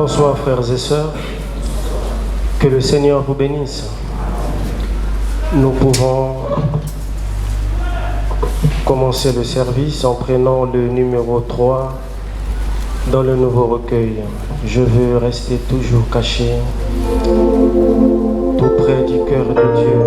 Bonsoir frères et sœurs, que le Seigneur vous bénisse. Nous pouvons commencer le service en prenant le numéro 3 dans le nouveau recueil. Je veux rester toujours caché, tout près du cœur de Dieu.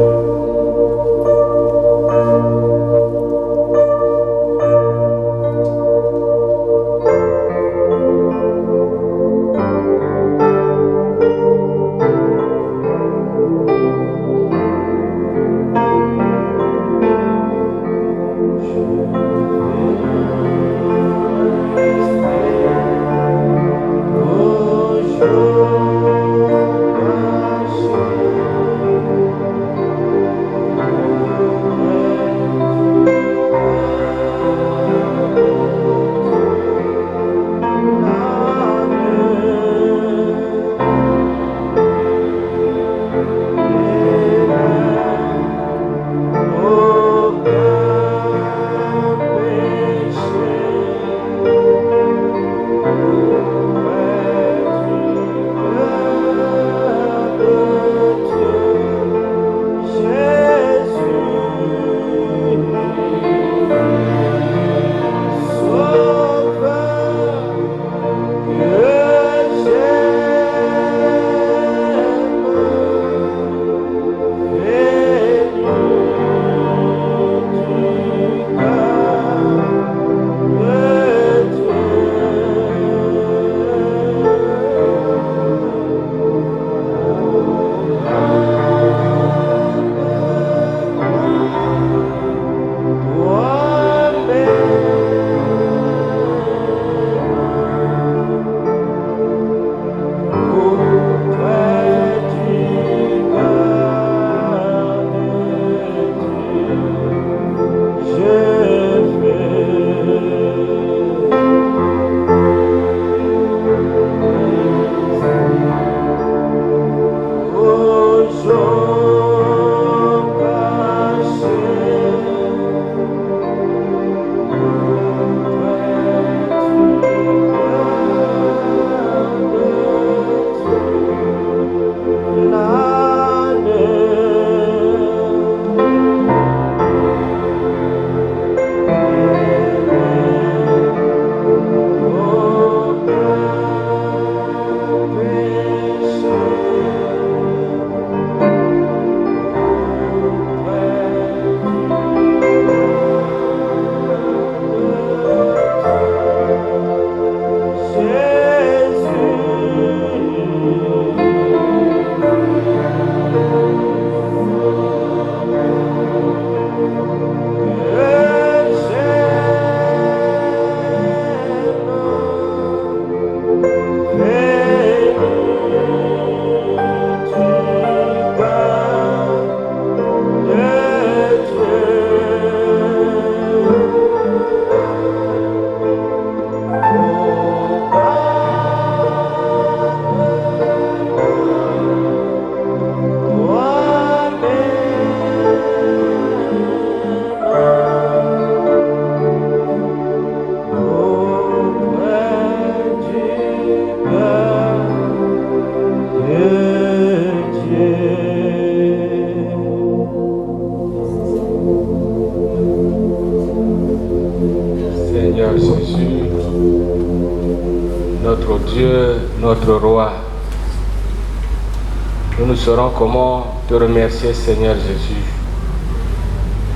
Nous saurons comment te remercier, Seigneur Jésus.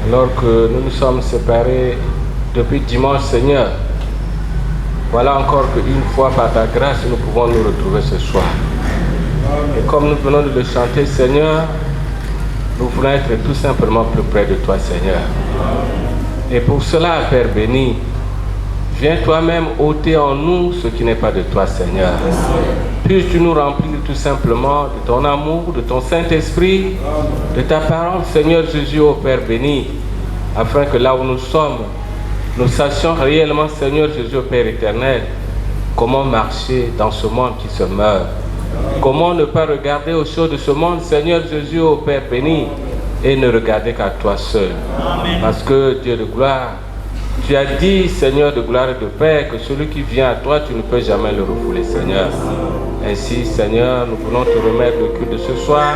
Alors que nous nous sommes séparés depuis dimanche, Seigneur, voilà encore qu'une fois par ta grâce, nous pouvons nous retrouver ce soir. Et comme nous venons de le chanter, Seigneur, nous voulons être tout simplement plus près de toi, Seigneur. Et pour cela, Père béni, viens toi-même ôter en nous ce qui n'est pas de toi, Seigneur. Puisses-tu nous remplir tout simplement de ton amour, de ton Saint-Esprit, de ta parole, Seigneur Jésus, ô Père béni, afin que là où nous sommes, nous sachions réellement, Seigneur Jésus, ô Père éternel, comment marcher dans ce monde qui se meurt. Comment ne pas regarder aux choses de ce monde, Seigneur Jésus, ô Père béni, et ne regarder qu'à toi seul. Amen. Parce que, Dieu de gloire, tu as dit, Seigneur de gloire et de paix, que celui qui vient à toi, tu ne peux jamais le refouler, Seigneur. Ainsi, Seigneur, nous voulons te remettre le culte de ce soir.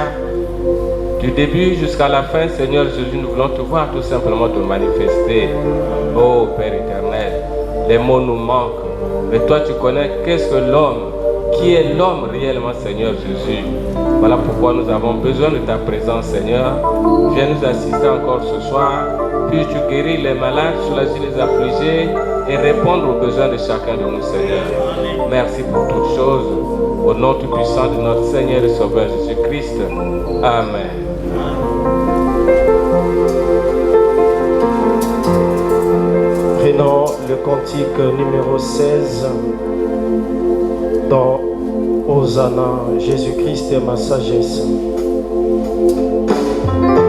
Du début jusqu'à la fin, Seigneur Jésus, nous voulons te voir tout simplement te manifester. Oh Père éternel, les mots nous manquent. Mais toi, tu connais qu'est-ce que l'homme, qui est l'homme réellement, Seigneur Jésus. Voilà pourquoi nous avons besoin de ta présence, Seigneur. Viens nous assister encore ce soir. Puis-tu guérir les malades, soulager les affligés et répondre aux besoins de chacun de nous, Seigneur. Merci pour toutes choses. Au nom tout puissant de notre Seigneur et Sauveur Jésus-Christ. Amen. Prenons le cantique numéro 16 dans Hosanna, Jésus-Christ est ma sagesse. Shine.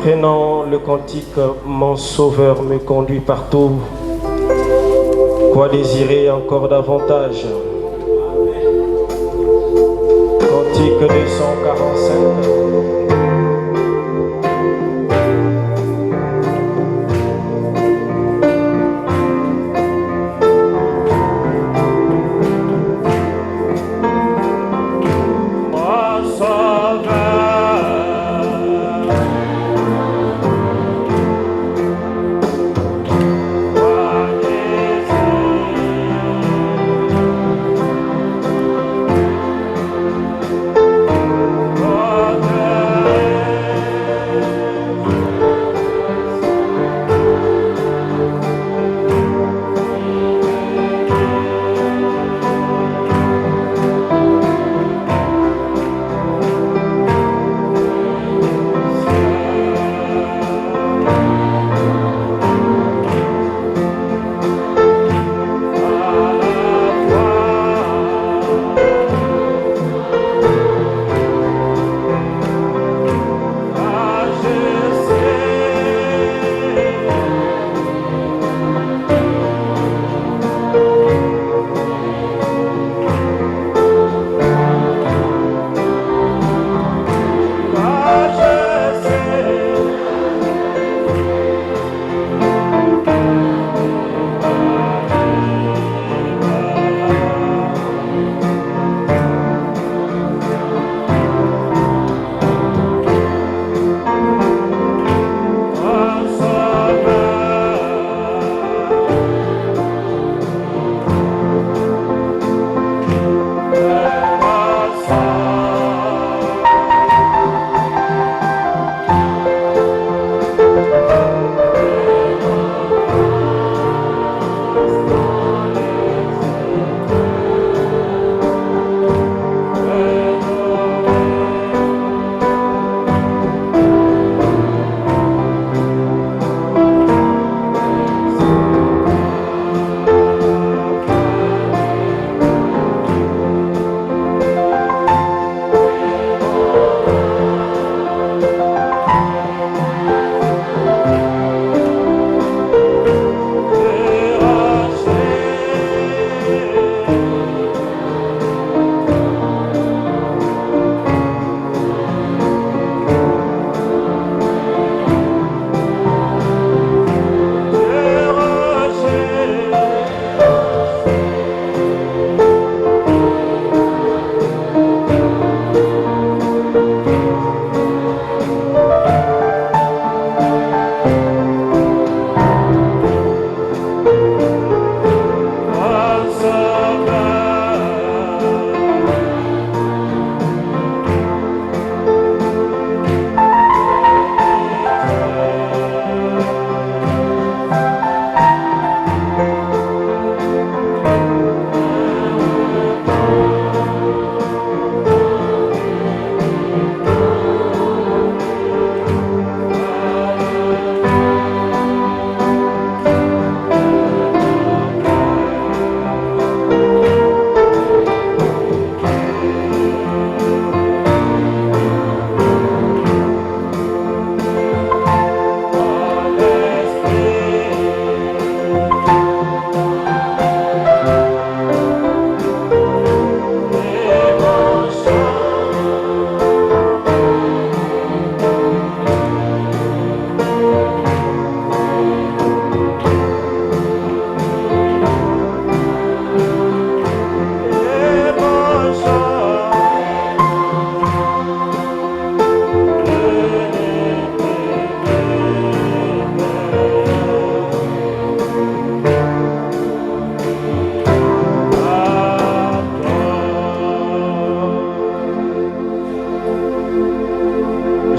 Prenons le cantique, mon Sauveur me conduit partout. Quoi désirer encore davantage? Cantique 245.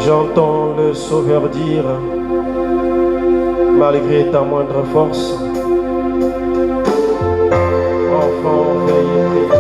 J'entends le Sauveur dire, malgré ta moindre force, enfant, veille et prie.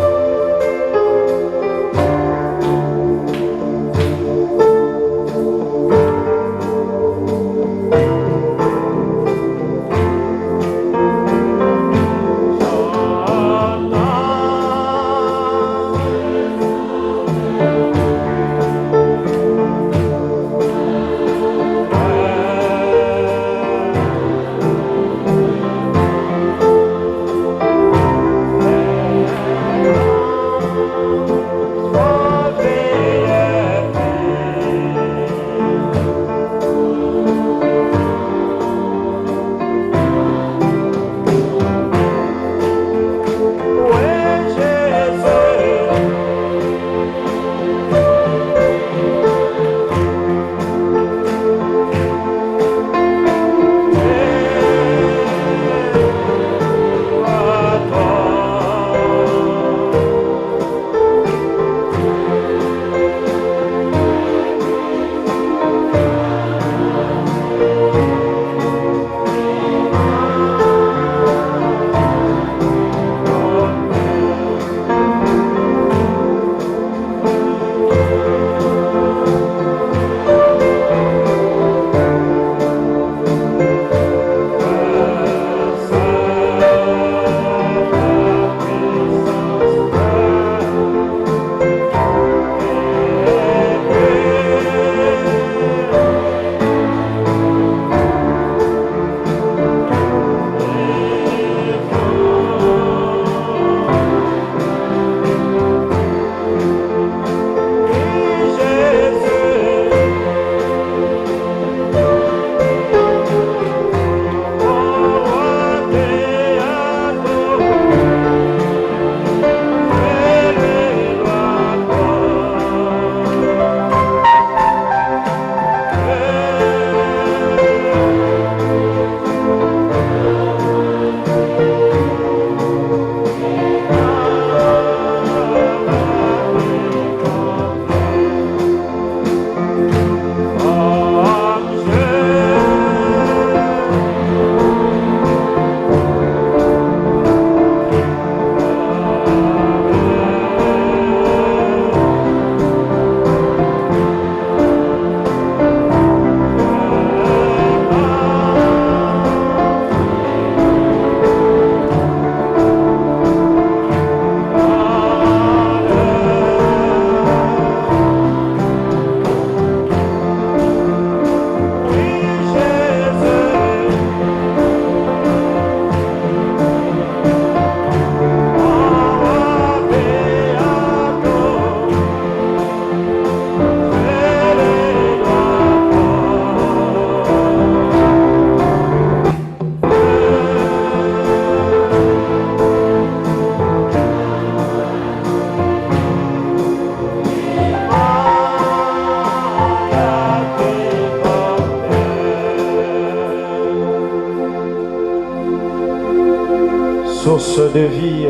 source de vie,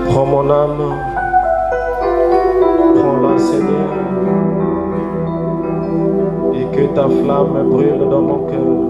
prends mon âme, prends-la Seigneur, et que ta flamme brûle dans mon cœur.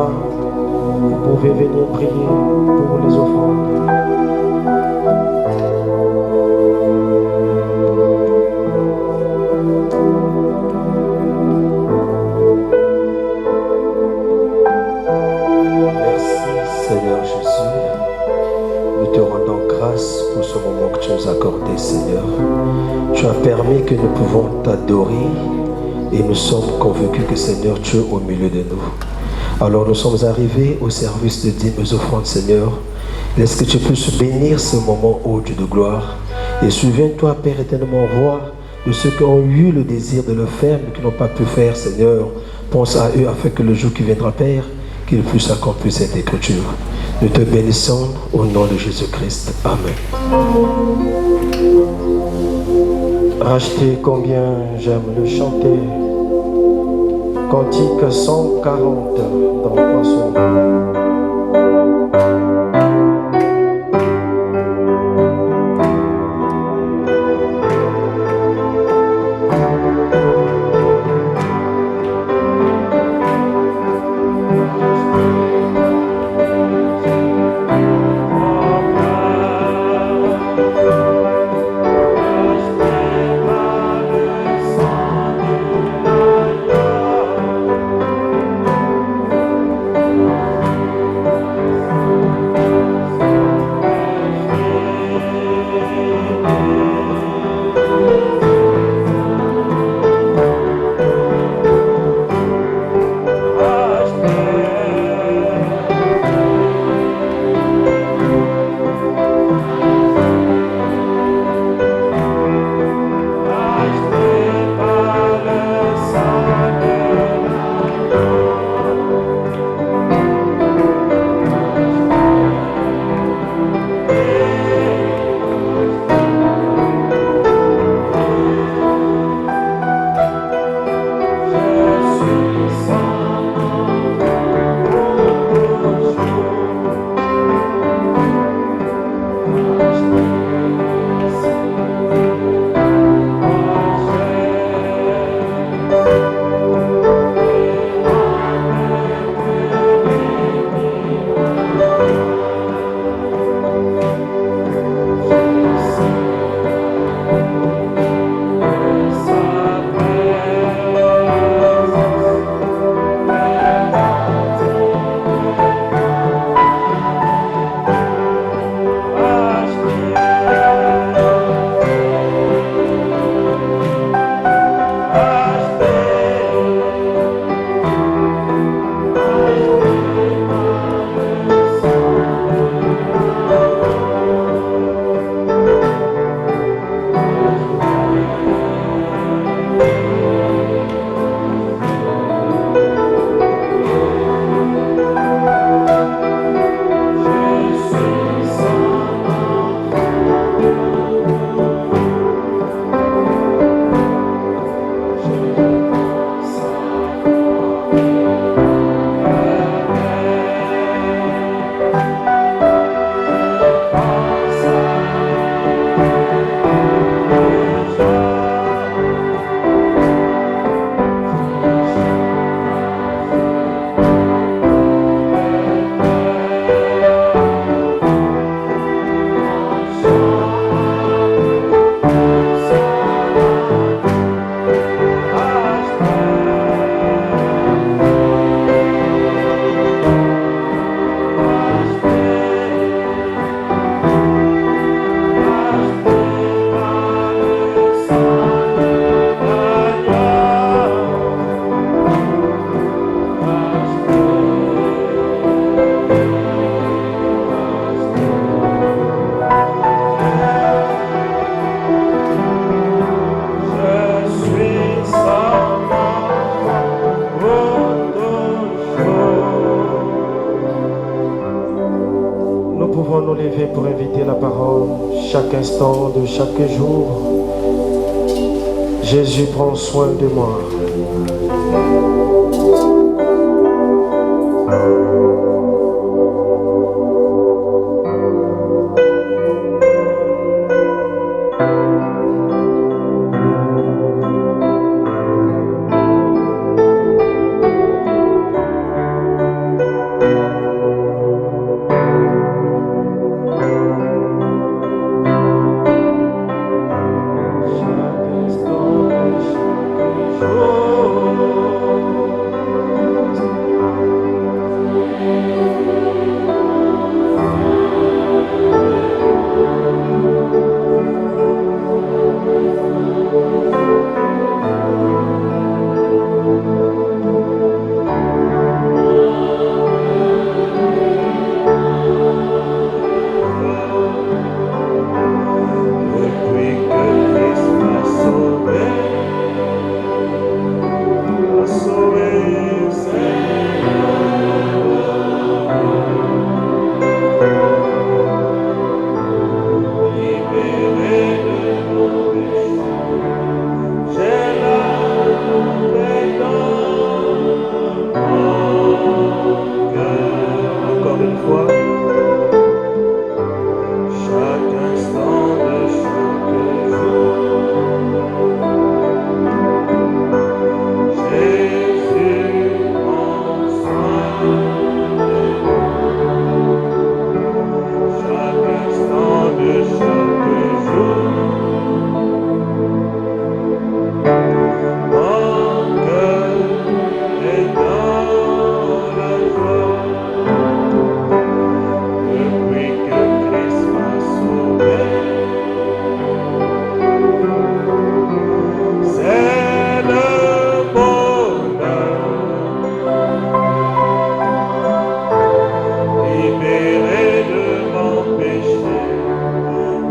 là, vous pouvez venir prier pour les offrandes. Seigneur Jésus, nous te rendons grâce pour ce moment que tu nous as accordé, Seigneur. Tu as permis que nous pouvons t'adorer et nous sommes convaincus que, Seigneur, tu es au milieu de nous. Alors nous sommes arrivés au service de dîmes et offrandes, Seigneur. Laisse que tu puisses bénir ce moment, ô Dieu de gloire. Et souviens-toi, Père éternellement, roi, de ceux qui ont eu le désir de le faire mais qui n'ont pas pu faire, Seigneur. Pense à eux afin que le jour qui viendra, Père, qu'il puisse accomplir cette écriture. Nous te bénissons au nom de Jésus-Christ. Amen. Racheter combien j'aime le chanter. Cantique 140 dans le poisson. Pour inviter la parole chaque instant de chaque jour. Jésus prend soin de moi. fois. Chaque instant de chaque jour. Jésus prend soin de nous. Chaque instant de chaque jour. Mon cœur est dans la joie depuis que Christ m'a sauvé. C'est le bonheur, libéré de mon péché.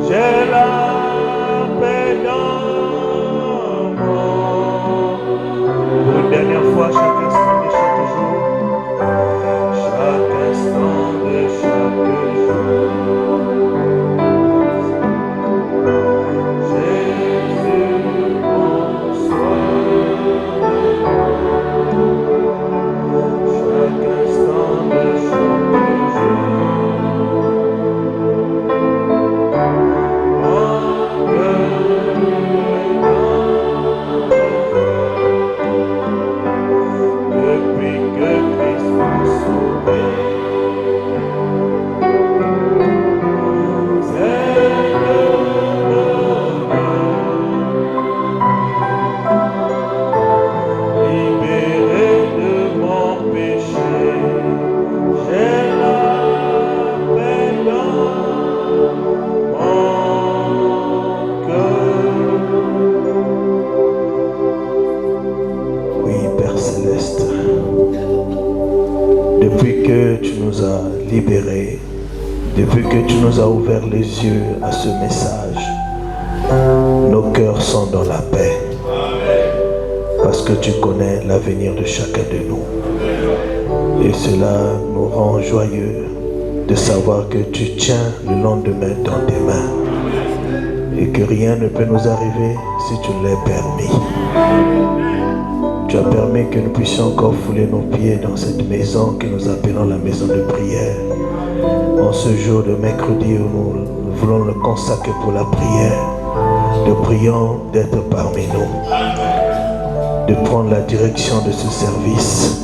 J'ai la paix dans pour une dernière fois, chaque instant de chaque jour. Chaque instant de chaque jour. Jésus prend soin de nous. Chaque instant de chaque jour. Mon cœur est dans la joie depuis que Christ m'a sauvé. C'est le bonheur, libéré de mon péché. J'ai la paix dans mon cœur. Oui, Père Céleste, depuis que tu nous as libérés, depuis que tu nous as ouvert les yeux à ce message, nos cœurs sont dans la paix. Parce que tu connais l'avenir de chacun de nous. Et cela nous rend joyeux de savoir que tu tiens le lendemain dans tes mains. Et que rien ne peut nous arriver si tu l'as permis. Tu as permis que nous puissions encore fouler nos pieds dans cette maison que nous appelons la maison de prière. En ce jour de mercredi où nous voulons le consacrer pour la prière, nous prions d'être parmi nous, de prendre la direction de ce service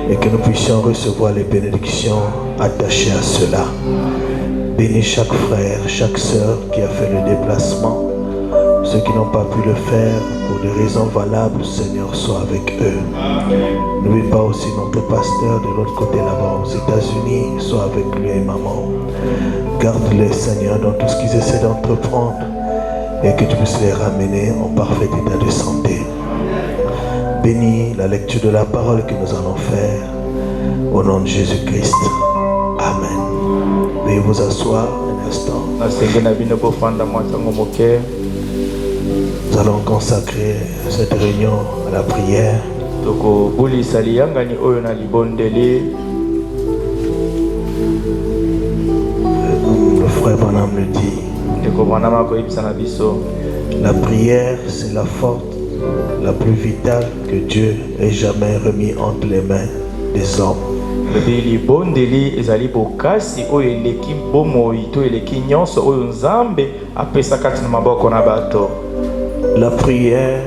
et que nous puissions recevoir les bénédictions attachées à cela. Bénis chaque frère, chaque sœur qui a fait le déplacement. Ceux qui n'ont pas pu le faire pour des raisons valables, Seigneur, sois avec eux. N'oublie pas aussi notre pasteur de l'autre côté là-bas aux États-Unis, sois avec lui et maman. Garde-les, Seigneur, dans tout ce qu'ils essaient d'entreprendre et que tu puisses les ramener en parfait état de santé. Bénis la lecture de la parole que nous allons faire au nom de Jésus-Christ. Amen. Veuillez vous asseoir un instant. Nous allons consacrer cette réunion à la prière. Le frère Branham le dit. La prière, c'est la force la plus vitale que Dieu ait jamais remis entre les mains des hommes. La prière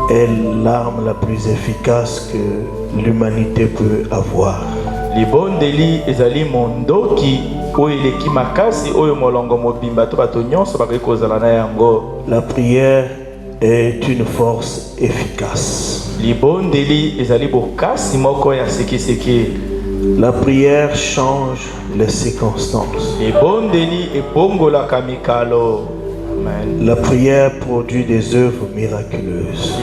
est l'arme la plus efficace que l'humanité peut avoir. La prière est une force efficace. La prière change les circonstances. La prière produit des œuvres miraculeuses.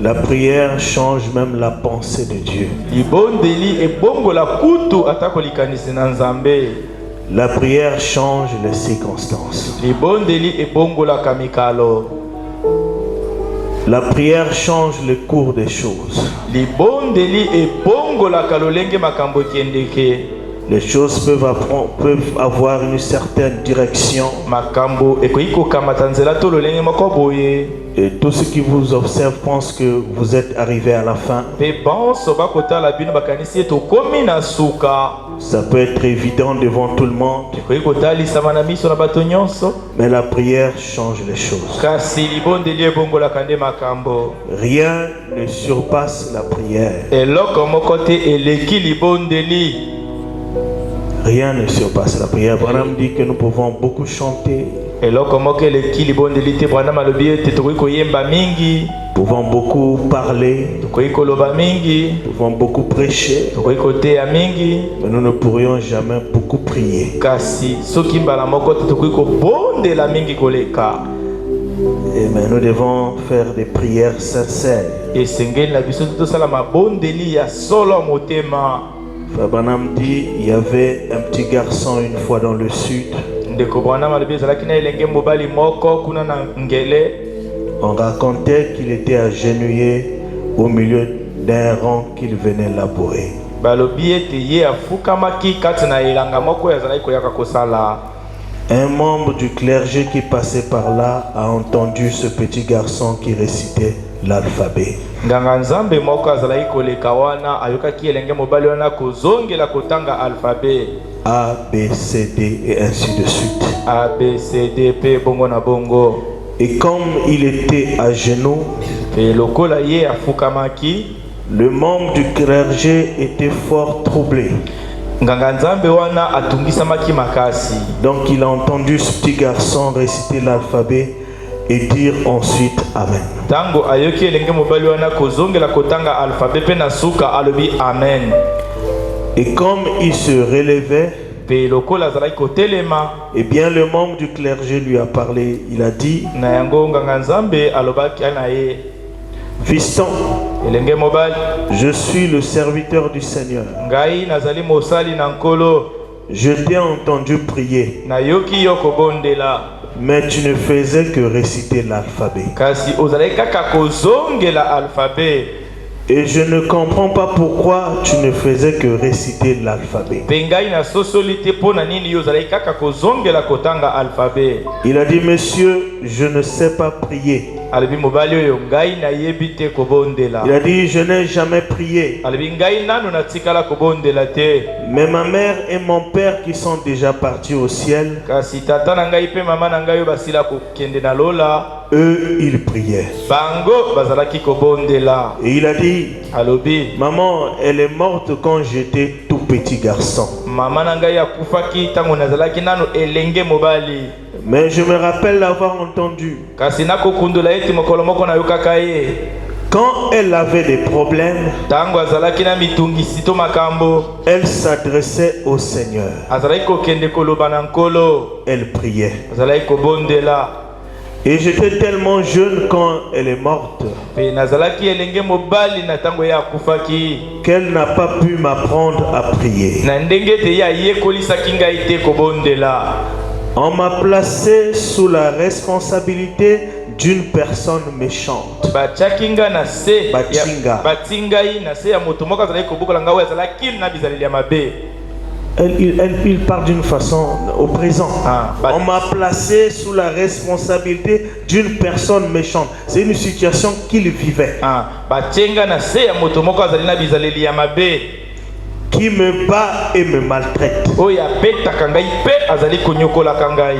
La prière change même la pensée de Dieu. La prière change les circonstances. La prière change le cours des choses. Les choses peuvent avoir une certaine direction. makambo ekoiko kamatanzela to lolenge moko boye. Et tous ceux qui vous observent pensent que vous êtes arrivé à la fin. Pe bonso bakotala bino bakanisi to komi na suka. Ça peut être évident devant tout le monde. Ekoiko tali samana miso na bato nyonso. Mais la prière change les choses. Kasi libonde lie bongo la kande makambo. Rien ne surpasse la prière. Eloko moko te eleki libonde li. Rien ne surpasse la prière. Branham dit que nous pouvons beaucoup chanter. Eloko moko eleki libonde li te Branham alobi ete tokoki koyemba mingi. Nous pouvons beaucoup parler. Tokoki koloba mingi. Nous pouvons beaucoup prêcher. Tokoki koteya mingi. Mais nous ne pourrions jamais beaucoup prier. Kasi soki mbala moko te tokoki kobondela mingi koleka. Mais nous devons faire des prières sincères. Esengeli na biso tosala mabondeli ya solo motema. Frère Branham dit il y avait un petit garçon une fois dans le sud. Ndeko Branham alobi ezalaki na elenge mobali moko kuna na ngele. On racontait qu'il était agenouillé au milieu d'un rang qu'il venait labourer. Balobi ete ye afukamaki kati na elanga moko ezalaki koyaka kosala. Un membre du clergé qui passait par là a entendu ce petit garçon qui récitait l'alphabet. Nganga nzambe moko azalaki koleka wana ayokaki elenge mobali wana kozongela kotanga alphabet. A, B, C, D et ainsi de suite. A, B, C, D, P, bongo na bongo. Et comme il était à genoux, Pe lokola ye afukamaki, le membre du clergé était fort troublé. nganga nzambe wana atungisamaki makasi. Donc il a entendu ce petit garçon réciter l'alphabet et dire ensuite Amen. Tango ayoki elenge mobali wana kozongela kotanga alphabet pe na suka alobi amen. Et comme il se relevait, Pe lokola azalaki kotelema, eh bien le membre du clergé lui a parlé. Il a dit na yango nganga nzambe alobaki na ye, Fiston, elenge mobali, je suis le serviteur du Seigneur. ngai nazali mosali na nkolo, Je t'ai entendu prier, nayoki yo kobondela, mais tu ne faisais que réciter l'alphabet. kasi ozalaki kaka kozongela alphabet. Et je ne comprends pas pourquoi tu ne faisais que réciter l'alphabet. Pe ngai na sosoli te mpo na nini yo ozalaki kaka kozongela kotanga alphabet. Il a dit, monsieur, je ne sais pas prier. Alobi mobali oyo ngai nayebi te kobondela. Il a dit, je n'ai jamais prié. Alobi ngai nano natikala kobondela te. Mais ma mère et mon père qui sont déjà partis au ciel, Kasi tata na ngai pe mama na ngai oyo basila kokende na lola, eux, ils priaient. bango bazalaki kobondela. Et il a dit, Alobi maman, elle est morte quand j'étais tout petit garçon. mama na ngai akufaki ntango nazalaki nano elenge mobali. Mais je me rappelle l'avoir entendu. Kasi nakokundola ete mokolo moko nayokaka ye. Quand elle avait des problèmes, Tango azalaki na mitungisi to makambo, elle s'adressait au Seigneur. azalaki kokende koloba na nkolo, Elle priait. azalaki kobondela. Et j'étais tellement jeune quand elle est morte Pe nazalaki elenge mobali na tango ye akufaki. qu'elle n'a pas pu m'apprendre à prier. Na ndenge te ye ayekolisaki ngai te kobondela. On m'a placé sous la responsabilité d'une personne méchante. Bachakinga na se Bachinga. batingai na se ya moto moko azalaki kobukola ngao azalaki na bizaleli ya mabe. Il part d'une façon au présent. Bah- On m'a placé sous la responsabilité d'une personne méchante. C'est une situation qu'il vivait. Bachenga na se ya moto moko azali na bizaleli ya mabe. Qui me bat et me maltraite. Oyo abetaka ngai pe azali konyokolaka ngai.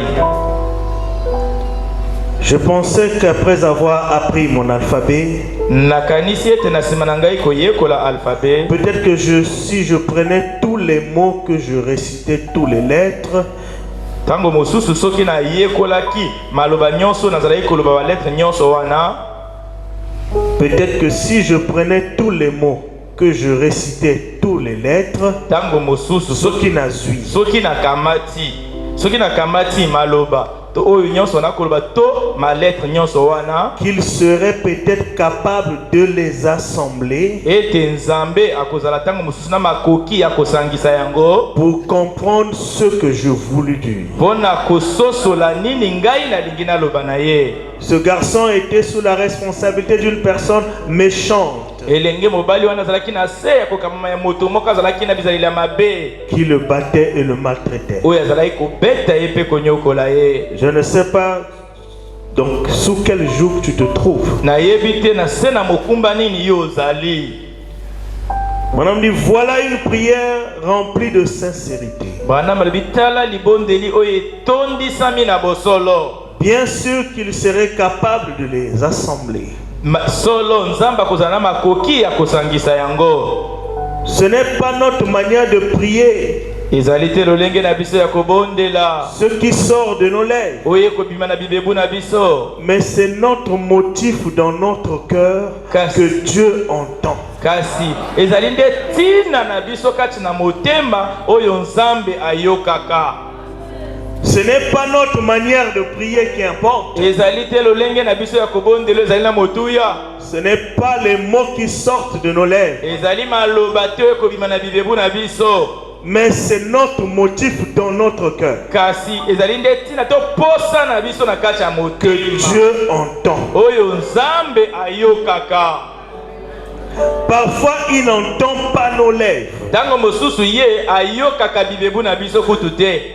Je pensais qu'après avoir appris mon alphabet, Nakanisi ete na sima na ngai koyekola alphabet, peut-être que si je prenais tous les mots, que je récitais tous les lettres, tango mosusu soki na yekolaki maloba nyonso nazalaki koloba ba lettre nyonso wana, peut-être que si je prenais tous les mots, que je récitais tous les lettres, tango mosusu soki nazui, soki na kamati maloba to oyo nyonso na koloba to ma lettre nyonso wana, qu'il serait peut-être capable de les assembler ete nzambe akozala tango mosusu na makoki ya kosangisa yango pour comprendre ce que je voulais dire. mpona kososola nini ngai nalingi naloba na ye. Ce garçon était sous la responsabilité d'une personne méchante. forte qui le battait et le maltraitait. Je ne sais pas donc sous quel joug tu te trouves. Madame dit, voilà une prière remplie de sincérité. Bien sûr qu'il serait capable de les assembler. Ce n'est pas notre manière de prier ce qui sort de nos lèvres, mais c'est notre motif dans notre cœur que Dieu entend. Ce n'est pas notre manière de prier qui importe. Ce n'est pas les mots qui sortent de nos lèvres, mais c'est notre motif dans notre cœur que Dieu entend. Parfois il n'entend pas nos lèvres,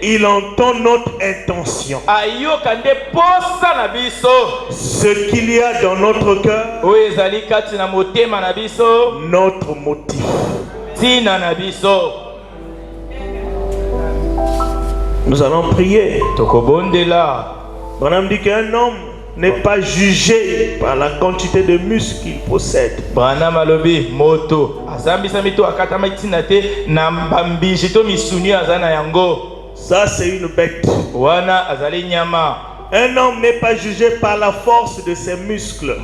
il entend notre intention, ce qu'il y a dans notre cœur, notre motif. Nous allons prier. Branham dit qu'un homme n'est pas jugé par la quantité de muscles qu'il possède. Ça, c'est une bête. Un homme n'est pas jugé par la force de ses muscles.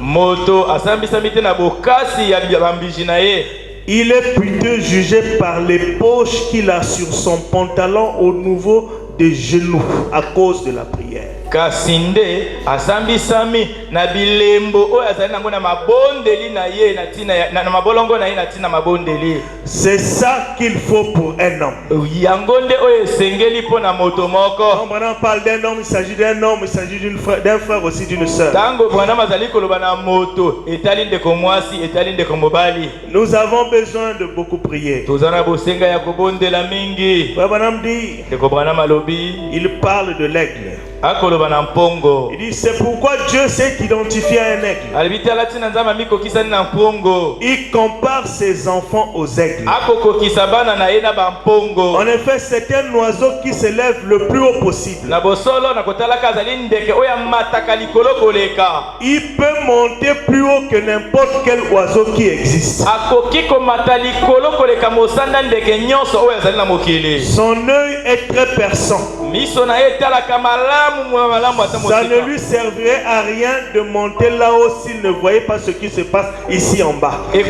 Il est plutôt jugé par les poches qu'il a sur son pantalon au niveau des genoux à cause de la prière. Kasinde asambisami na bilembo oyo azali nango na mabondeli na ye na mabolongo na ye na tina mabondeli. C'est ça qu'il faut pour un homme. Yangonde oyo esengeli po na moto moko. Quand on parle d'un homme, il s'agit d'un homme, il s'agit d'un frère aussi, d'une sœur. Tango bwana mazali koloba na moto etali ndeko mwasi etali ndeko mobali. Nous avons besoin de beaucoup prier. Tozana bosenga ya kobondela mingi. Branham dit, ndeko bwana malobi, il parle de l'aigle. Il dit c'est pourquoi Dieu s'est identifié à un aigle. Il compare ses enfants aux aigles. En effet, c'est un oiseau qui s'élève le plus haut possible. Il peut monter plus haut que n'importe quel oiseau qui existe. Son œil est très perçant. Ça ne lui servirait à rien de monter là-haut s'il ne voyait pas ce qui se passe ici en bas. Il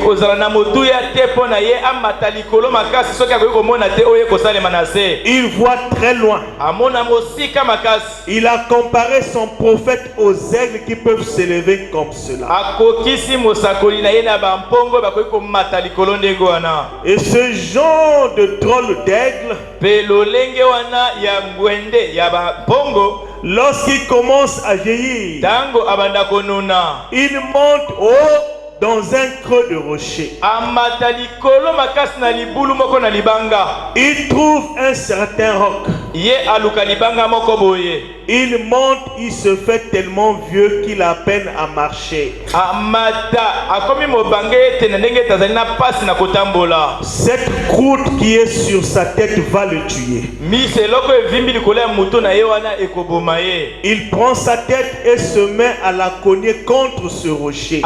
voit très loin. Il a comparé son prophète aux aigles qui peuvent s'élever comme cela. Et ce genre de drôle d'aigle, lorsqu'il commence à vieillir, il monte haut dans un creux de rocher. Il trouve un certain roc. Il monte, il se fait tellement vieux qu'il a peine à marcher. Cette croûte qui est sur sa tête va le tuer. Il prend sa tête et se met à la cogner contre ce rocher.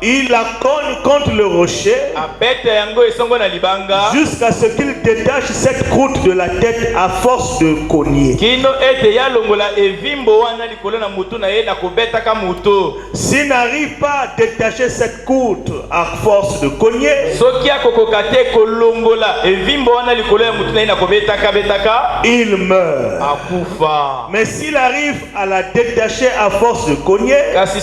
Il la cogne contre le rocher jusqu'à ce qu'il détache cette croûte de la tête à force de cogner. S'il n'arrive pas à détacher cette croûte à force de cogner, il meurt. Mais s'il arrive à la détacher à force de cogner, il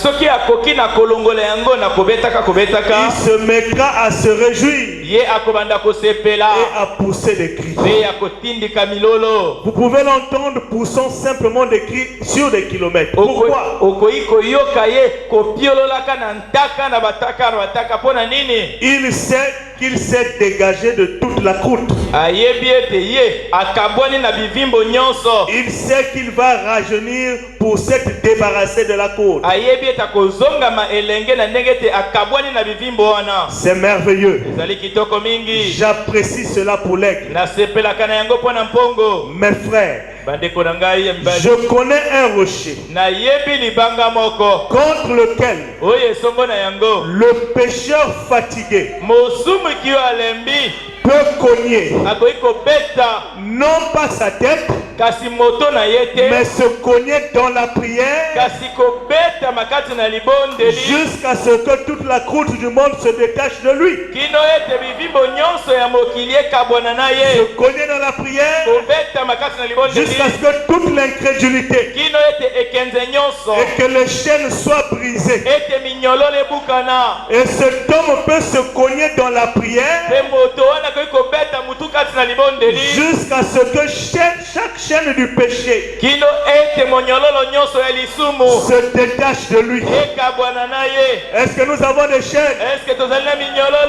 se mettra à se réjouir. Ye akobanda kosepela. Et à pousser des cris. Pe akotindika milolo. Vous pouvez l'entendre poussant simplement des cris sur des kilomètres. Pourquoi? Okoyi koyoka ye kopiololaka na ntaka na bataka pona nini? Il sait qu'il s'est dégagé de toute la croûte. Ayebi ete ye akabwani na bivimbo nyonso. Il sait qu'il va rajeunir pour s'être débarrassé de la croûte. Ayebi ete akozonga ma elenge na ndenge ete akabwani na bivimbo wana. C'est merveilleux. Ezali kitoko mingi. J'apprécie cela pour l'aigle. Nasepelaka na yango pona mpongo. Mes frères, je connais un rocher contre lequel le pécheur fatigué peut cogner, non pas sa tête, mais se cogner dans la prière jusqu'à ce que toute la croûte du monde se détache de lui. Se cogner dans la prière jusqu'à ce que toute l'incrédulité et que les chaînes soient brisées. Et cet homme peut se cogner dans la prière jusqu'à ce que chaque chaîne du péché se détache de lui. Est-ce que nous avons des chaînes?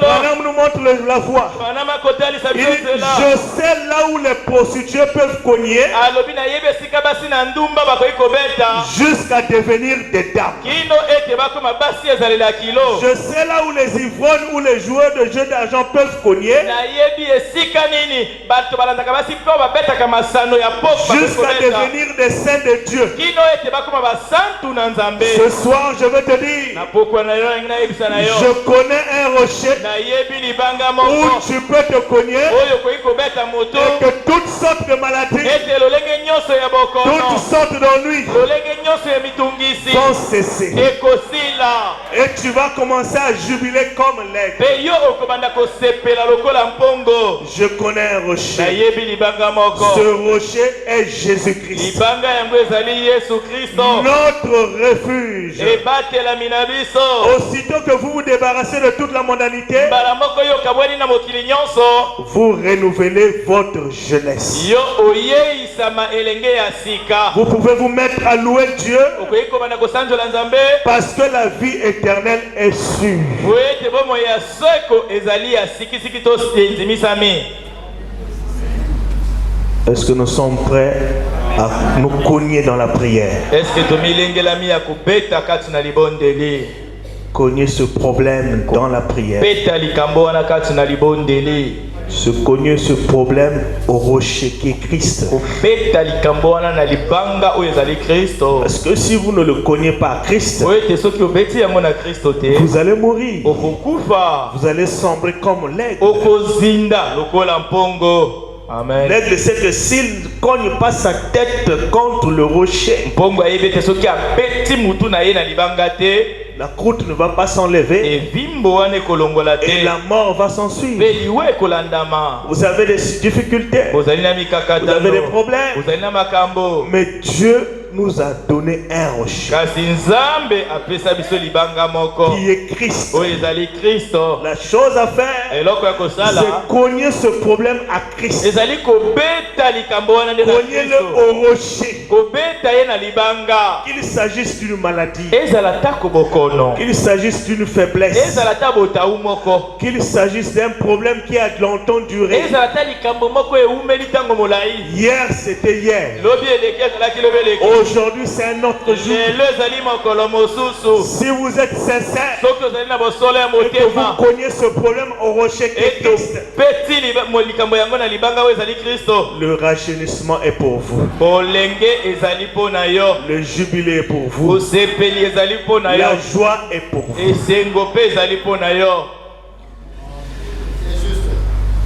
Madame nous montre la voie. Il dit, je sais là où les prostituées peuvent cogner jusqu'à devenir des dames. Je sais là où les ivrognes ou les joueurs de jeux d'argent peuvent cogner jusqu'à devenir des saints de Dieu. Ce soir, je veux te dire, je connais un rocher où tu peux te cogner et que toutes sortes de maladies, toutes sortes d'ennuis vont cesser. Et tu vas commencer à jubiler comme l'aigle. Je connais un rocher. Ce rocher est Jésus-Christ. Notre refuge. Aussitôt que vous vous débarrassez de toute la mondanité, vous renouvelez votre jeunesse. Vous pouvez vous mettre à louer Dieu parce que la vie éternelle est sûre. Est-ce que nous sommes prêts à nous cogner dans la prière? Cogner ce problème dans la prière. Se cogner ce problème au rocher qui est Christ. Parce que si vous ne le cognez pas à Christ, vous allez mourir. Vous allez sombrer comme l'aigle. Amen. L'aigle sait que s'il ne cogne pas sa tête contre le rocher, la croûte ne va pas s'enlever et la mort va s'en suivre. Vous avez des difficultés, vous avez des problèmes, mais Dieu nous a donné un rocher qui est Christ. La chose à faire, c'est cogner ce problème à Christ. Cognez-le au rocher. Qu'il s'agisse d'une maladie, qu'il s'agisse d'une faiblesse, qu'il s'agisse d'un problème qui a longtemps duré. Hier c'était hier. Aujourd'hui c'est un autre jour. Si vous êtes sincère et que vous cognez ce problème au rocher qui est Christ, le rajeunissement est pour vous. Le jubilé est pour vous. La joie est pour vous.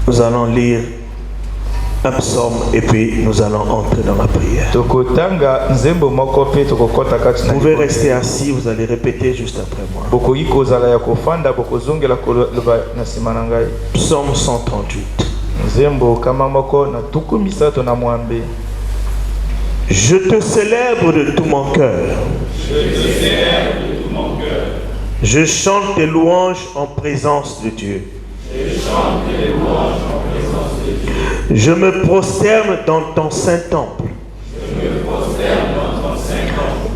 Nous allons lire un psaume et puis nous allons entrer dans la prière. Vous pouvez rester assis, vous allez répéter juste après moi. Psaume 138. Je te célèbre de tout mon cœur. Je chante tes louanges en présence de Dieu. Je me prosterne dans ton saint temple.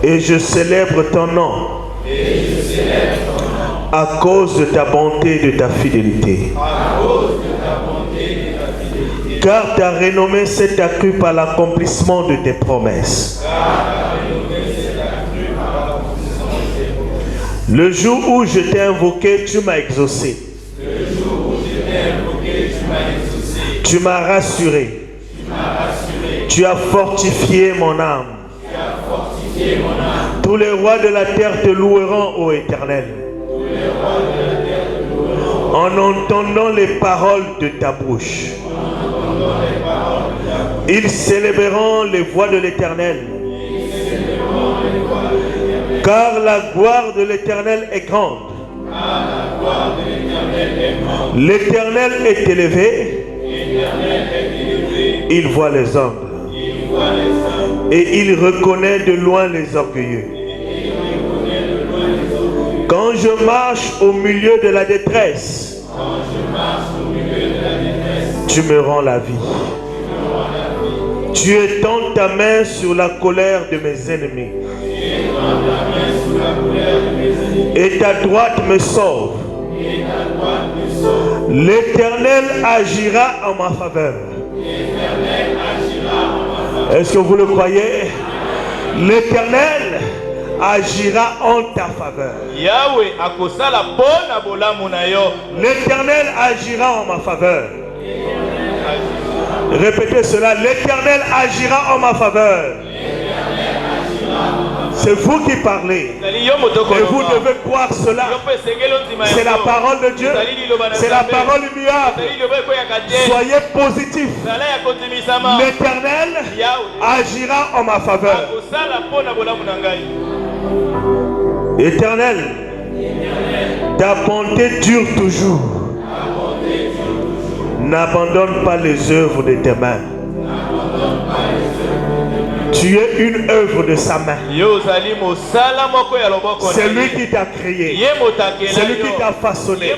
Et je célèbre ton nom. À cause de ta bonté et de ta fidélité. Car ta renommée s'est accrue par l'accomplissement de tes promesses. Le jour où je t'ai invoqué, tu m'as exaucé. Tu m'as rassuré. Tu as fortifié mon âme. Tous les rois de la terre te loueront, ô Éternel. En entendant les paroles de ta bouche. Ils célébreront les voies de l'Éternel. Car la gloire de l'Éternel est grande. L'Éternel est élevé. Il voit les hommes. Et il reconnaît de loin les orgueilleux. Quand je marche au milieu de la détresse, tu me rends la vie. Tu étends ta main sur la colère de mes ennemis. Et ta droite me sauve. L'Éternel agira en ma faveur. Est-ce que vous le croyez? L'Éternel agira en ta faveur. L'Éternel agira en ma faveur. Répétez cela. L'Éternel agira en ma faveur. C'est vous qui parlez. Et vous devez croire cela. C'est la parole de Dieu. C'est la parole immuable. Soyez positifs. L'Éternel agira en ma faveur. Éternel, ta bonté dure toujours. N'abandonne pas les œuvres de tes mains. Tu es une œuvre de sa main. C'est lui qui t'a créé. C'est lui qui t'a façonné.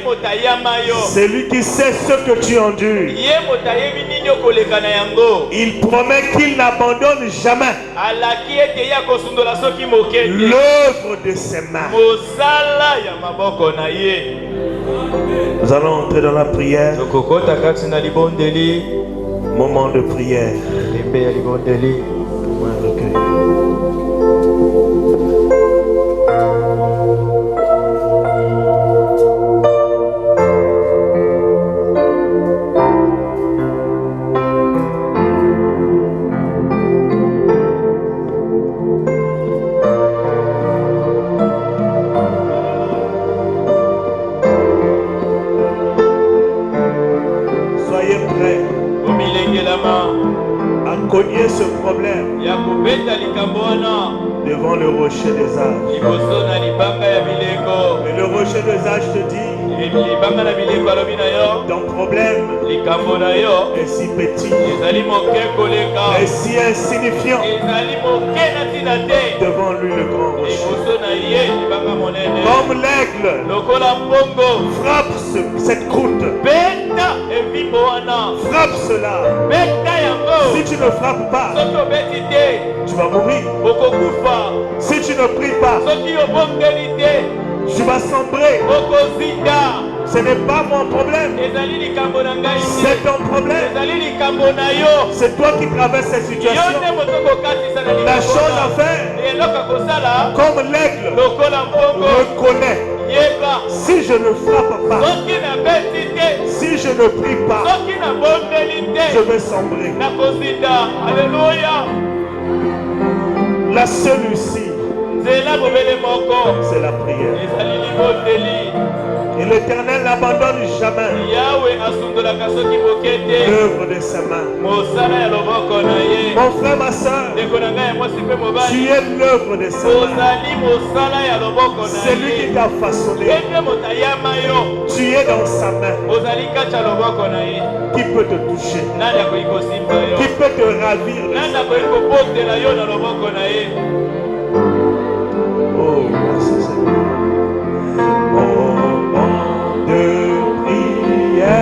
C'est lui qui sait ce que tu endures. Il promet qu'il n'abandonne jamais l'œuvre de ses mains. Nous allons entrer dans la prière. Moment de prière. Soyez prêts à cogner ce problème devant le rocher des âges. Et le rocher des âges te dit: ton problème est si petit et si insignifiant devant lui, le grand rocher. Comme l'aigle frappe cette croûte, frappe cela. Si tu ne frappes pas, tu vas mourir. Si tu ne pries pas, tu vas sombrer. Ce n'est pas mon problème. C'est ton problème. C'est toi qui traverses cette situation. La chose à faire, comme l'aigle reconnaît: si je ne frappe pas, si je ne prie pas, je vais sombrer. La seule issue, c'est la prière. Et l'Éternel n'abandonne jamais l'œuvre de sa main. Mon frère, ma soeur, tu es l'œuvre de sa main. C'est lui qui t'a façonné. Tu es dans sa main. Qui peut te toucher? Qui peut te ravir? Oh, merci Seigneur. De prière.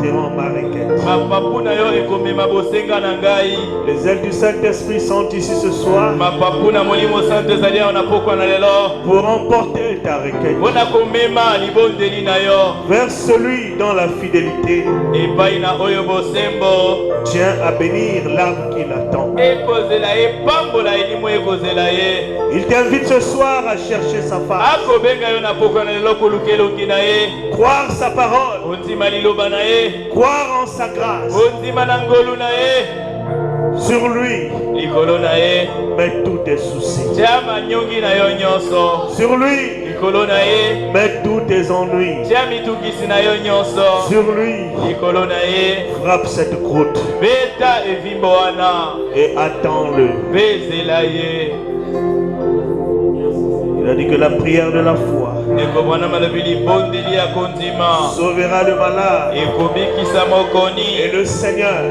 porteront ma requête. Les ailes du Saint-Esprit sont ici ce soir pour emporter ta requête vers celui dans la fidélité. Tiens à bénir l'âme qui l'attend. Il t'invite ce soir à chercher sa face, croire sa parole, croire en sa grâce. Sur lui, mets tous tes soucis. Sur lui, mets tous tes ennuis. Sur lui, frappe cette croûte et attends-le. Il a dit que la prière de la foi sauvera le malade et le Seigneur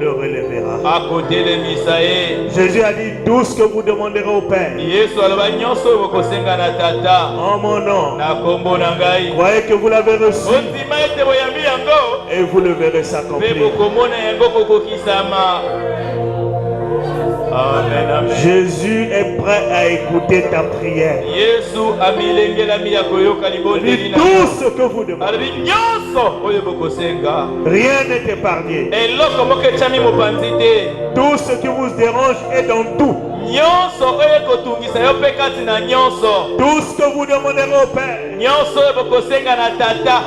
le relèvera. Jésus a dit tout ce que vous demanderez au Père en mon nom, croyez que vous l'avez reçu et vous le verrez s'accomplir. Amen, amen. Jésus est prêt à écouter ta prière. Tout ce que vous demandez, rien n'est épargné. Tout ce qui vous dérange est dans tout. Tout ce que vous demanderez au Père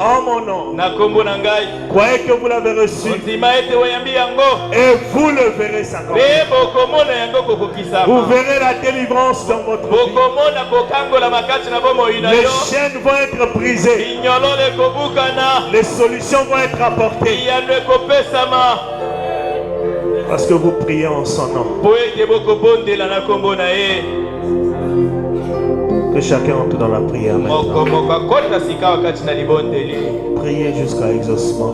en mon nom, croyez que vous l'avez reçu et vous le verrez s'accomplir. Vous verrez la délivrance dans votre vie. Les chaînes vont être brisées. Les solutions vont être apportées. Parce que vous priez en son nom. Que chacun entre dans la prière maintenant. Priez jusqu'à exaucement.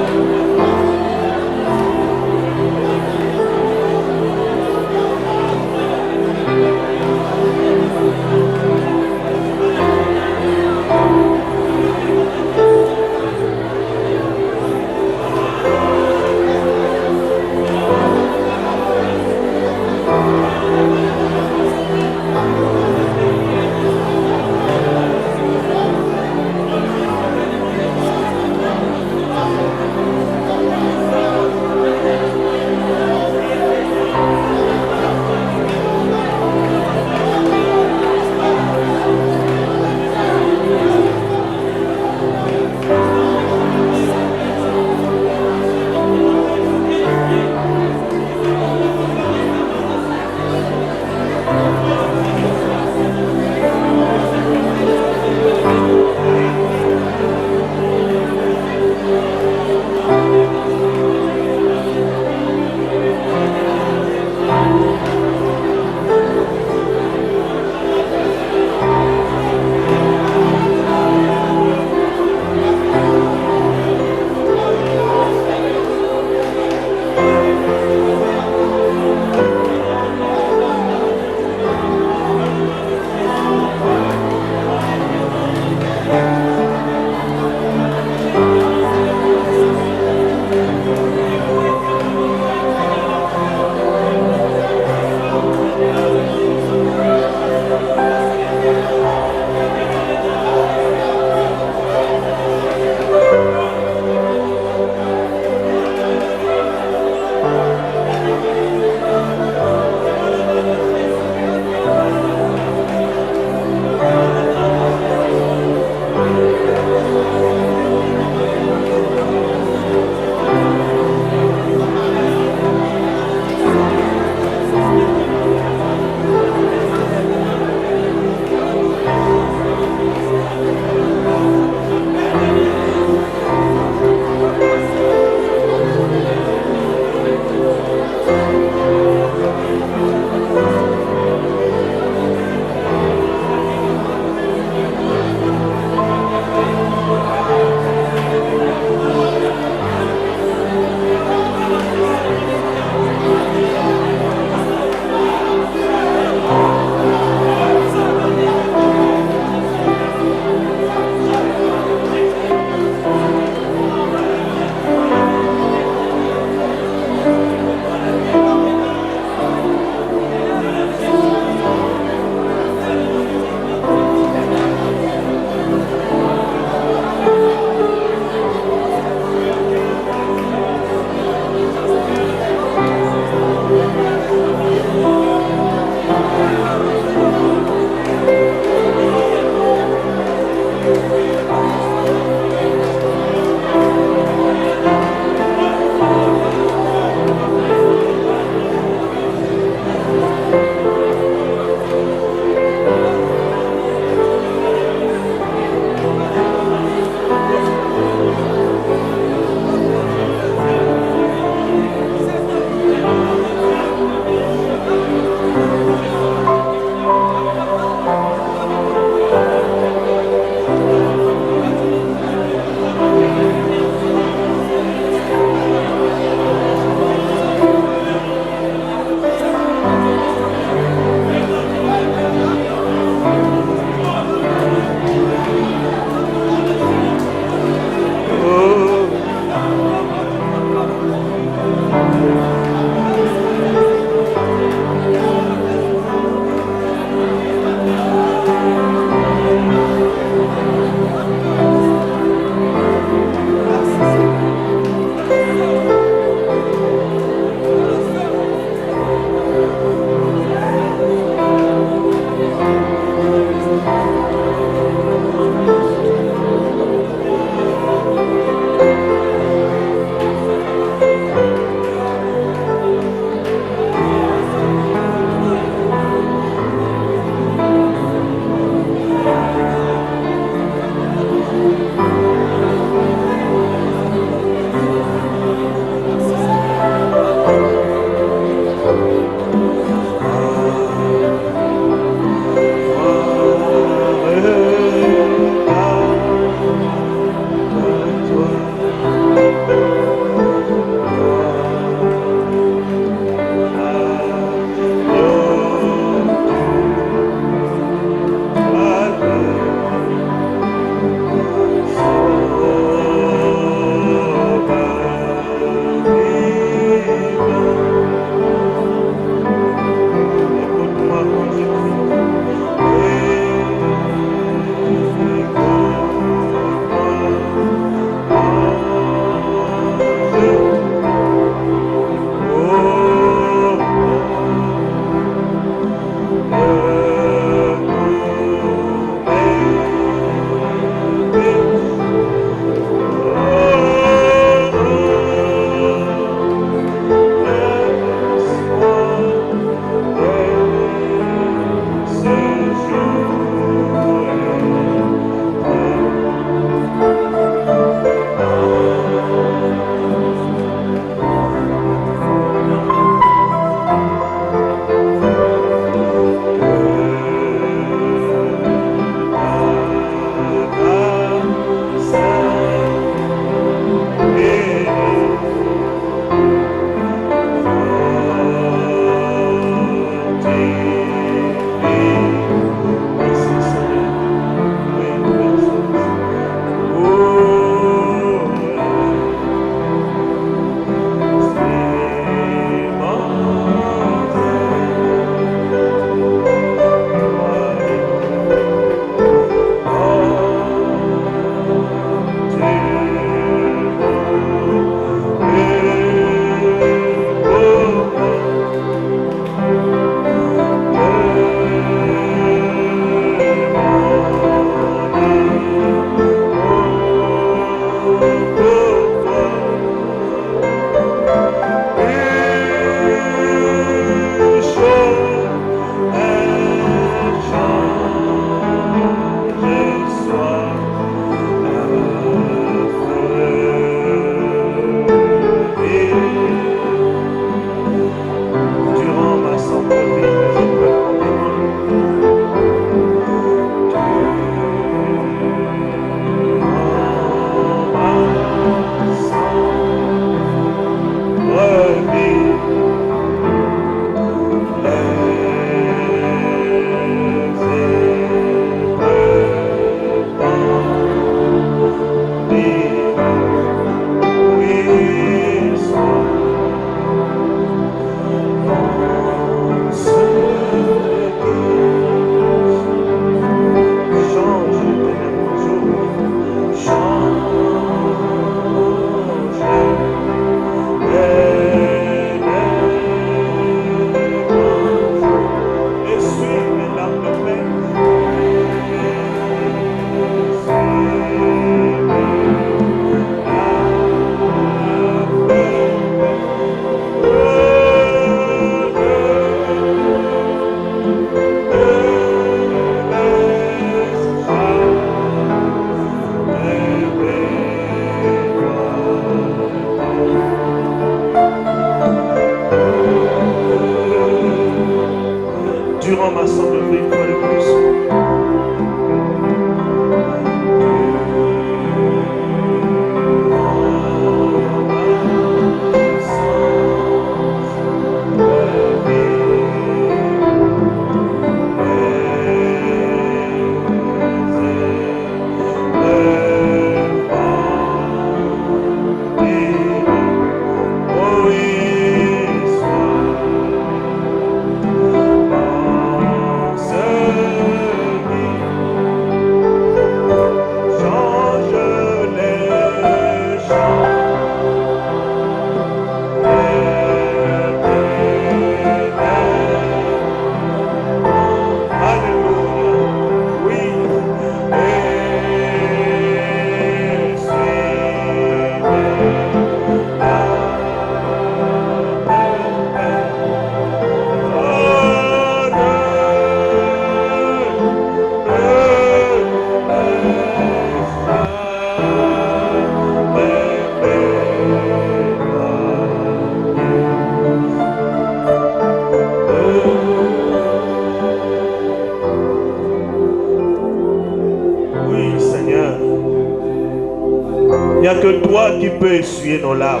Il n'y a que toi qui peux essuyer nos larmes.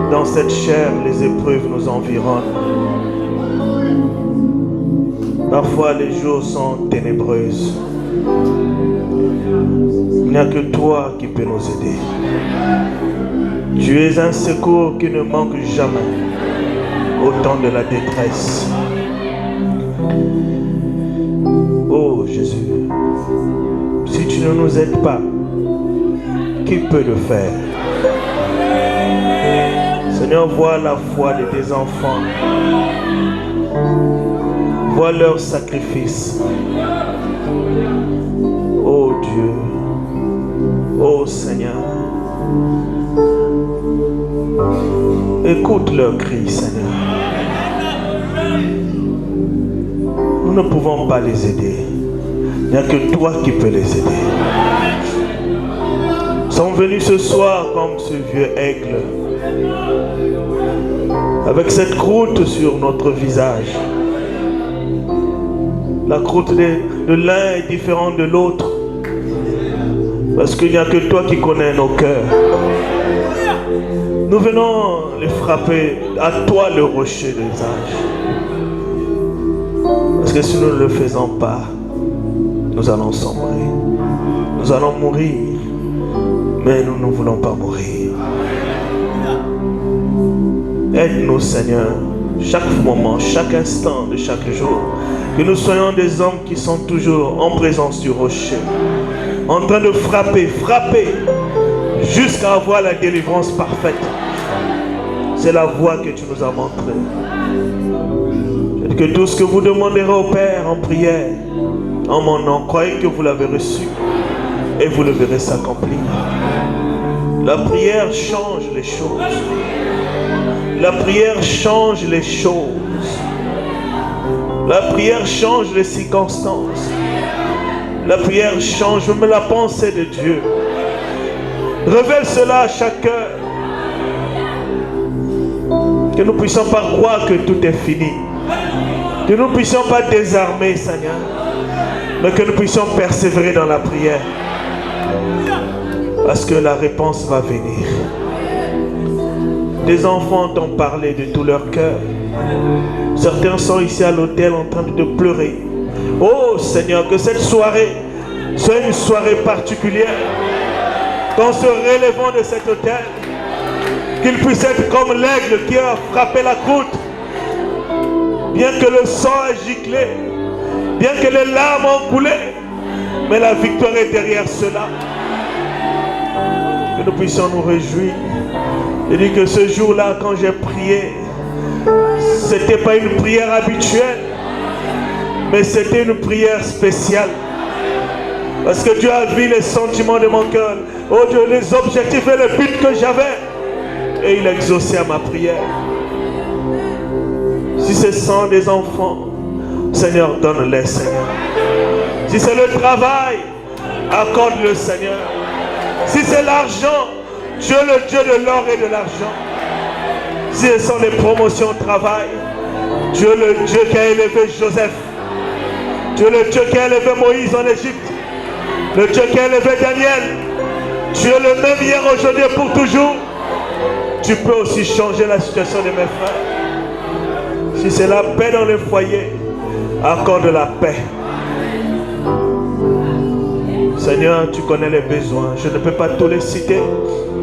Dans cette chair, les épreuves nous environnent. Parfois, les jours sont ténébreuses. Il n'y a que toi qui peux nous aider. Tu es un secours qui ne manque jamais au temps de la détresse. Oh Jésus, si tu ne nous aides pas, qui peut le faire? Seigneur, vois la foi de tes enfants. Vois leur sacrifice. Oh Dieu, oh Seigneur, écoute leurs cris, Seigneur. Nous ne pouvons pas les aider. Il n'y a que toi qui peux les aider. Nous sommes venus ce soir comme ce vieux aigle, avec cette croûte sur notre visage. La croûte de l'un est différente de l'autre, parce qu'il n'y a que toi qui connais nos cœurs. Nous venons les frapper à toi le rocher des âges. Parce que si nous ne le faisons pas, nous allons sombrer. Nous allons mourir, mais nous ne voulons pas mourir. Aide-nous, Seigneur, chaque moment, chaque instant de chaque jour, que nous soyons des hommes qui sont toujours en présence du rocher, en train de frapper, jusqu'à avoir la délivrance parfaite. C'est la voie que tu nous as montrée. Que tout ce que vous demanderez au Père en prière, en mon nom, croyez que vous l'avez reçu et vous le verrez s'accomplir. La prière change les choses. La prière change les choses. La prière change les circonstances. La prière change même la pensée de Dieu. Révèle cela à chacun. Que nous ne puissions pas croire que tout est fini. Que nous ne puissions pas désarmer, Seigneur. Mais que nous puissions persévérer dans la prière. Parce que la réponse va venir. Des enfants t'ont parlé de tout leur cœur. Certains sont ici à l'hôtel en train de pleurer. Oh Seigneur, que cette soirée soit une soirée particulière. Qu'en se relevant de cet hôtel, qu'il puisse être comme l'aigle qui a frappé la croûte. Bien que le sang a giclé, bien que les larmes ont coulé, mais la victoire est derrière cela. Que nous puissions nous réjouir. Et dire que ce jour-là, quand j'ai prié, c'était pas une prière habituelle, mais c'était une prière spéciale. Parce que Dieu a vu les sentiments de mon cœur. Oh Dieu, les objectifs et le but que j'avais. Et il a exaucé à ma prière. Si ce sont des enfants, Seigneur, donne-les, Seigneur. Si c'est le travail, accorde-le, Seigneur. Si c'est l'argent, Dieu le Dieu de l'or et de l'argent. Si ce sont des promotions au travail, Dieu le Dieu qui a élevé Joseph. Dieu le Dieu qui a élevé Moïse en Égypte. Le Dieu qui a élevé Daniel. Dieu le même hier, aujourd'hui et pour toujours. Tu peux aussi changer la situation de mes frères. Si c'est la paix dans les foyers, accorde la paix. Seigneur, tu connais les besoins. Je ne peux pas tous les citer.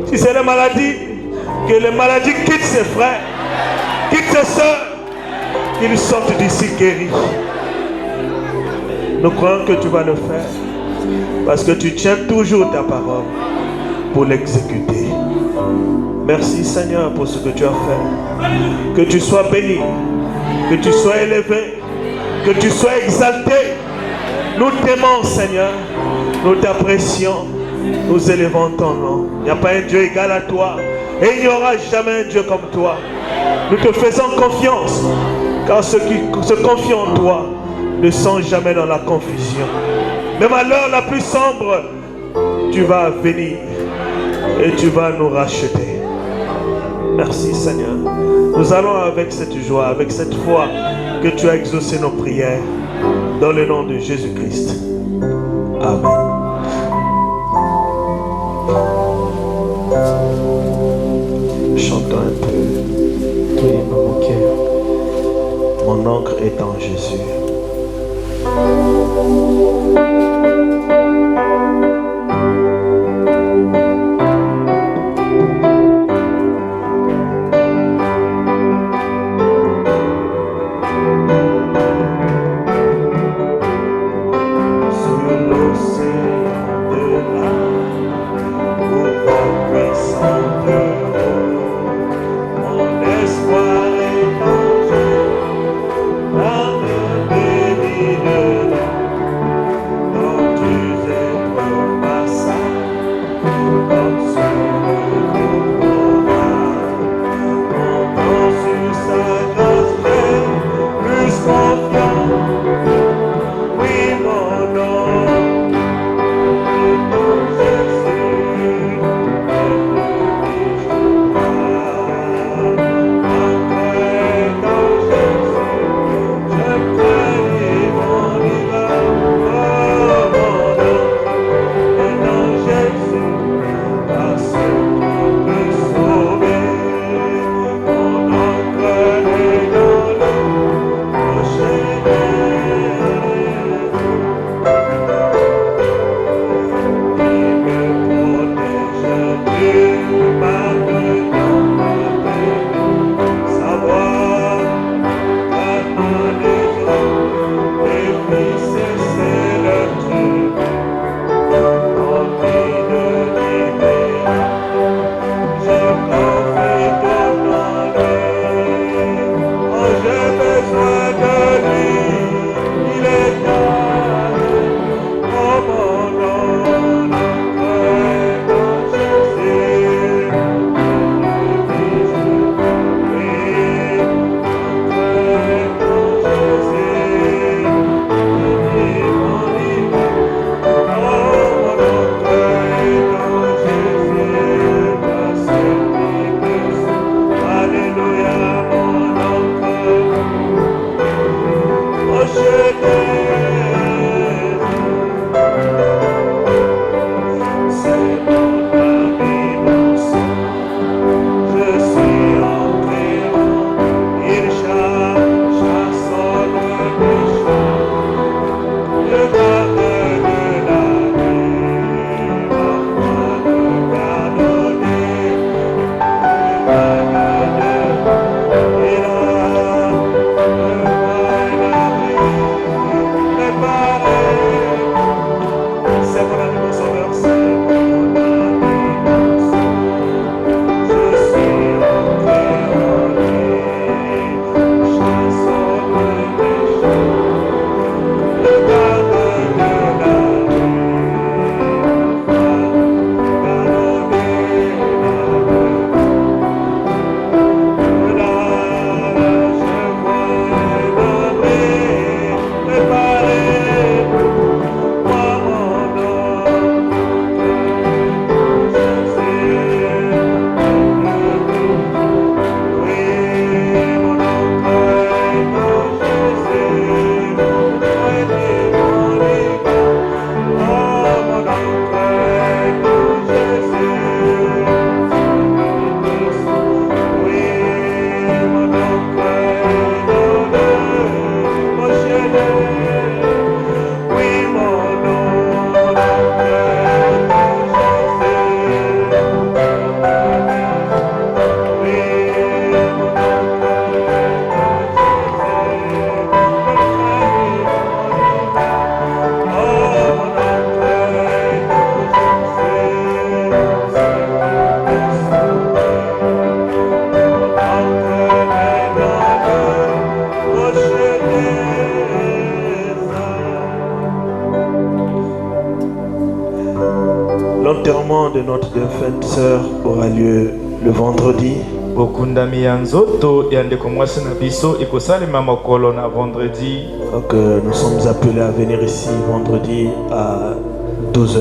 Si c'est les maladies, que les maladies quittent ses frères, quittent ses soeurs, qu'ils sortent d'ici guéris. Nous croyons que tu vas le faire. Parce que tu tiens toujours ta parole pour l'exécuter. Merci Seigneur pour ce que tu as fait. Que tu sois béni, que tu sois élevé, que tu sois exalté. Nous t'aimons Seigneur, nous t'apprécions, nous élevons ton nom. Il n'y a pas un Dieu égal à toi et il n'y aura jamais un Dieu comme toi. Nous te faisons confiance, car ceux qui se confient en toi ne sont jamais dans la confusion. Même à l'heure la plus sombre, tu vas venir et tu vas nous racheter. Merci Seigneur. Nous allons avec cette joie, avec cette foi que tu as exaucé nos prières. Dans le nom de Jésus-Christ. Amen. Lève-toi un peu. Mon encre est en Jésus. L'enterrement de notre défunte sœur aura lieu le vendredi. Donc nous sommes appelés à venir ici vendredi à 12h.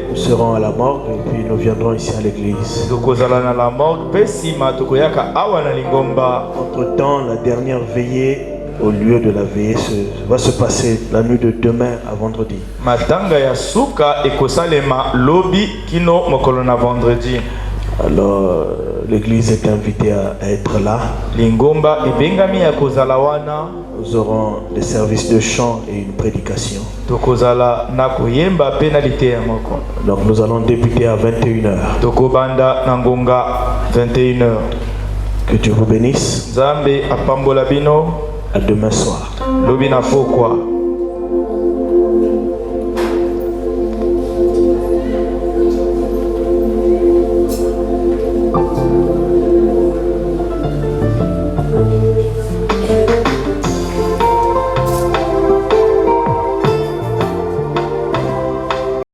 Nous serons à la morgue et puis nous viendrons ici à l'église. Entre temps, la dernière veillée au lieu de la veillée va se passer la nuit de demain à vendredi. Matanga ya suka ekosalema lobi kino mokolo na vendredi. Alors l'église est invitée à être là. Lingomba ebengami ya kozala wana. Nous aurons des services de chant et une prédication. Tokozala na koyemba pe na liteya moko. Donc nous allons débuter à 21h. Tokobanda na ngonga 21h. Que Dieu vous bénisse. Nzambe apambola bino. À demain soir. Lobi na pokwa.